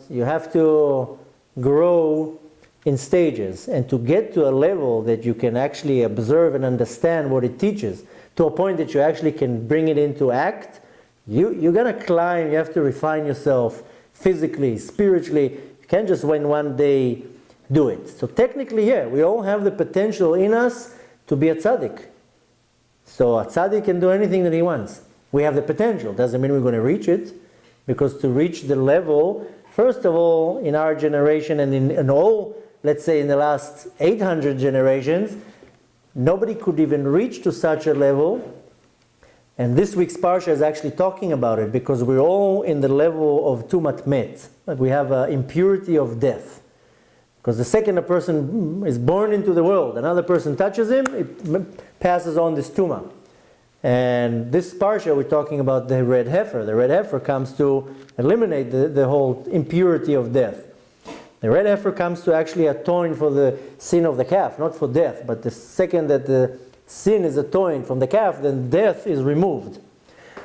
You have to grow in stages, and to get to a level that you can actually observe and understand what it teaches, to a point that you actually can bring it into act, you're going to climb. You have to refine yourself physically, spiritually. You can't just one day do it. So technically, yeah, we all have the potential in us to be a tzaddik. So a tzaddik can do anything that he wants. We have the potential. Doesn't mean we're going to reach it, because to reach the level, first of all, in our generation and in all, let's say in the last 800 generations, nobody could even reach to such a level. And this week's parsha is actually talking about it, because we're all in the level of tumat met. We have an impurity of death. Because the second a person is born into the world, another person touches him, it passes on this tumah. And this parsha, we're talking about the red heifer. The red heifer comes to eliminate the whole impurity of death. The red heifer comes to actually atone for the sin of the calf, not for death. But the second that the sin is atoned from the calf, then death is removed.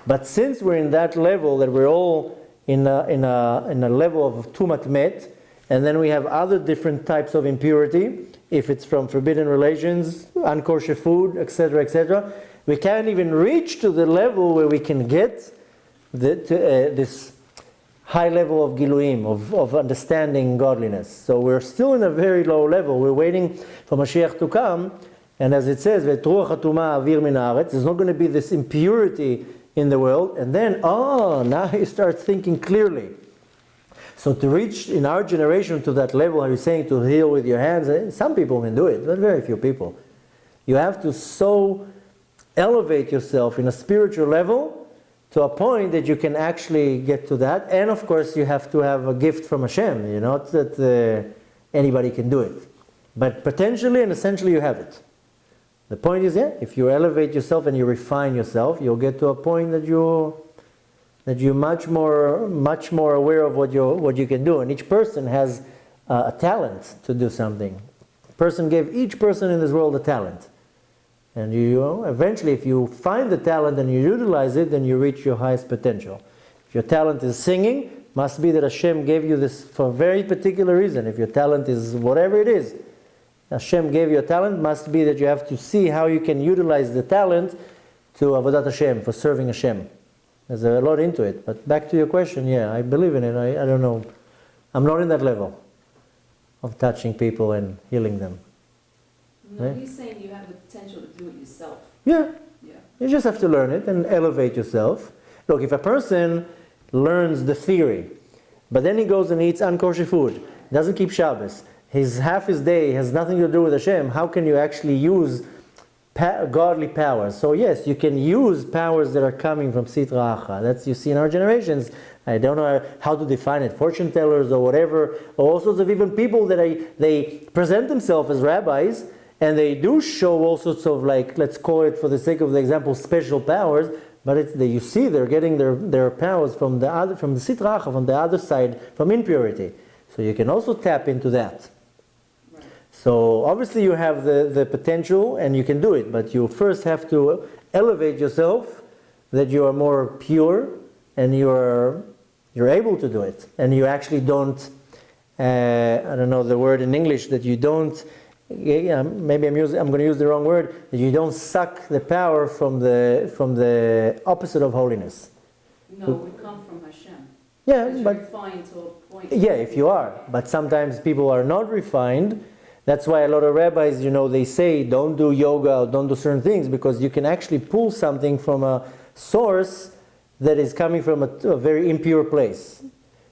But since we're in that level, that we're all in a level of tumat met, and then we have other different types of impurity, if it's from forbidden relations, unkosher food, etc., we can't even reach to the level where we can get this high level of giluim, of understanding godliness. So we're still in a very low level. We're waiting for Mashiach to come, and as it says, there's not going to be this impurity in the world, and then, now you start thinking clearly. So to reach in our generation to that level, are you saying to heal with your hands? Some people can do it, but very few people. You have to so elevate yourself in a spiritual level to a point that you can actually get to that. And of course you have to have a gift from Hashem, not that anybody can do it. But potentially and essentially you have it. The point is, if you elevate yourself and you refine yourself, you'll get to a point that you're much more aware of what you can do. And each person has a talent to do something. Person gave each person in this world a talent. And you eventually, if you find the talent and you utilize it, then you reach your highest potential. If your talent is singing, must be that Hashem gave you this for a very particular reason. If your talent is whatever it is, Hashem gave you a talent, must be that you have to see how you can utilize the talent to Avodat Hashem, for serving Hashem. There's a lot into it. But back to your question, I believe in it. I don't know. I'm not in that level of touching people and healing them. No, he's saying you have the potential to do it yourself. Yeah. You just have to learn it and elevate yourself. Look, if a person learns the theory, but then he goes and eats unkosher food, doesn't keep Shabbos, half his day has nothing to do with Hashem, how can you actually use godly powers? So yes, you can use powers that are coming from Sitra Acha. That's, you see in our generations, I don't know how to define it, fortune tellers or whatever, or all sorts of even people that they present themselves as rabbis, and they do show all sorts of, like, let's call it for the sake of the example, special powers, but you see they're getting their powers from the Sitra Acha, from the other side, from impurity. So you can also tap into that. So obviously you have the potential and you can do it, but you first have to elevate yourself, that you are more pure and you're able to do it. And you actually don't, I don't know the word in English, that you don't, maybe I'm going to use the wrong word, that you don't suck the power from the opposite of holiness. No, we come from Hashem. Yeah, but refined to a point. Yeah, if you are. But sometimes people are not refined. That's why a lot of rabbis, they say don't do yoga or don't do certain things, because you can actually pull something from a source that is coming from a very impure place.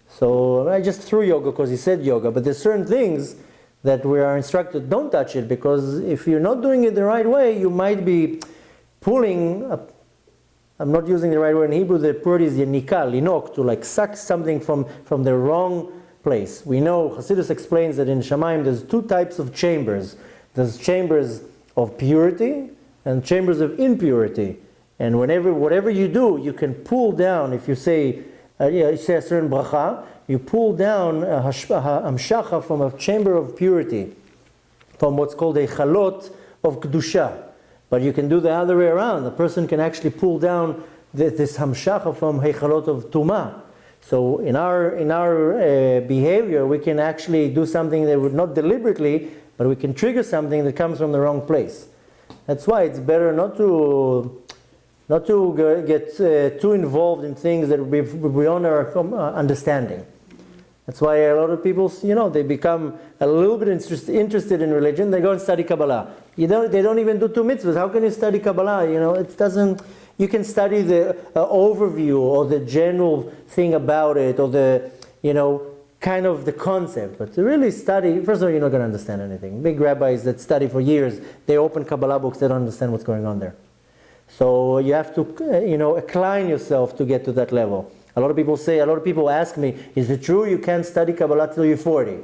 So I just threw yoga because he said yoga, but there's certain things that we are instructed, don't touch it, because if you're not doing it the right way, you might be pulling, I'm not using the right word in Hebrew, the word is yenika, linok, to like suck something from the wrong place. We know, Hasidus explains that in Shamayim there's two types of chambers. There's chambers of purity and chambers of impurity. And whatever you do, you can pull down, if you say a certain bracha, you pull down a hamshacha from a chamber of purity, from what's called a chalot of kedusha. But you can do the other way around. The person can actually pull down this hamshacha from a chalot of tumah. So in our behavior, we can actually do something that would not deliberately, but we can trigger something that comes from the wrong place. That's why it's better not to get too involved in things that be beyond our understanding. That's why a lot of people, they become a little bit interested in religion. They go and study Kabbalah. They don't even do 2 mitzvahs. How can you study Kabbalah? It doesn't. You can study the overview or the general thing about it, or the kind of the concept. But to really study, first of all, you're not going to understand anything. Big rabbis that study for years, they open Kabbalah books, they don't understand what's going on there. So you have to, incline yourself to get to that level. A lot of people ask me, is it true you can't study Kabbalah till you're 40?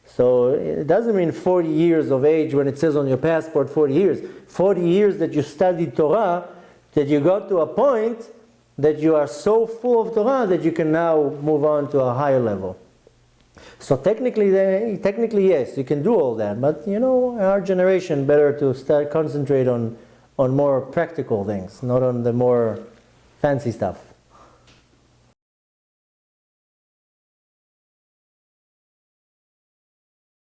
So it doesn't mean 40 years of age when it says on your passport 40 years. 40 years that you studied Torah, that you got to a point that you are so full of Torah that you can now move on to a higher level. So technically yes, you can do all that. But our generation, better to concentrate on more practical things, not on the more fancy stuff.